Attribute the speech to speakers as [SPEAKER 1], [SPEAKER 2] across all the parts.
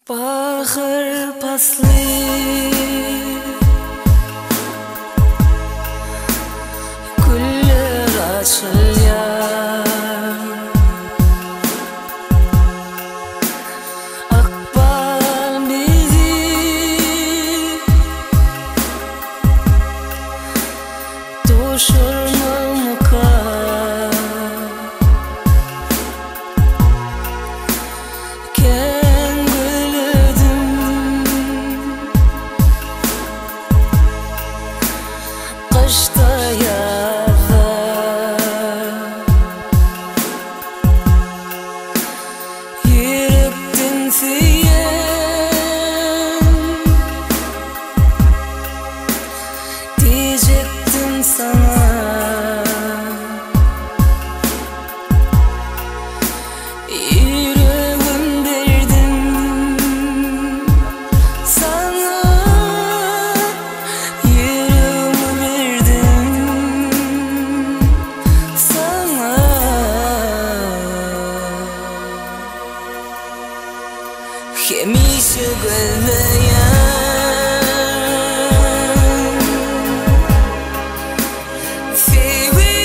[SPEAKER 1] Bahar paslı güller açılıyor, akbal bizi düşürmemka Kışta yazda yürekten süyen diyecektim sana, yüreğim verdim sana, hemşe gülleyen sevini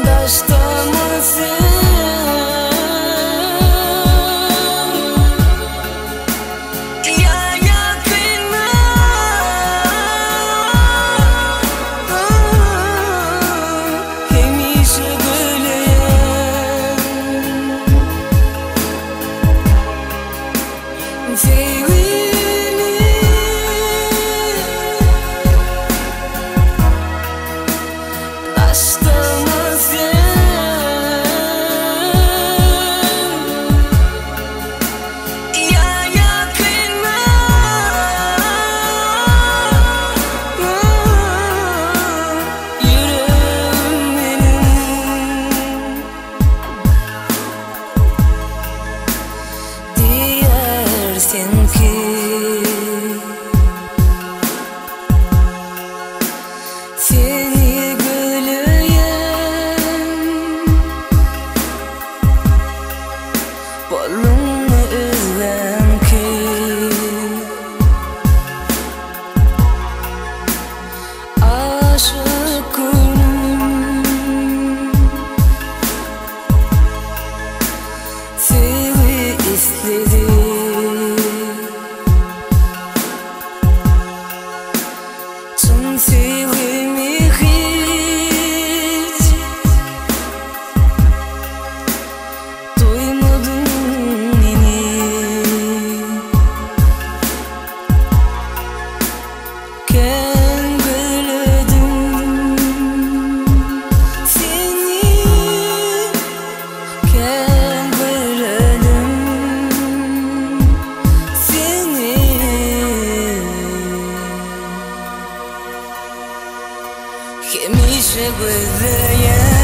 [SPEAKER 1] daştamasın ya yakınma hemşe sevini daştamasın ya yakınma yüreğim benim diyersin ki seni güleyen bolummu özlem ki aşık gönlüm seni istedi. Tüm sevgimi hiç duymadın beni, ken güledim seni, ken güledim seni. Hemşe gülleyen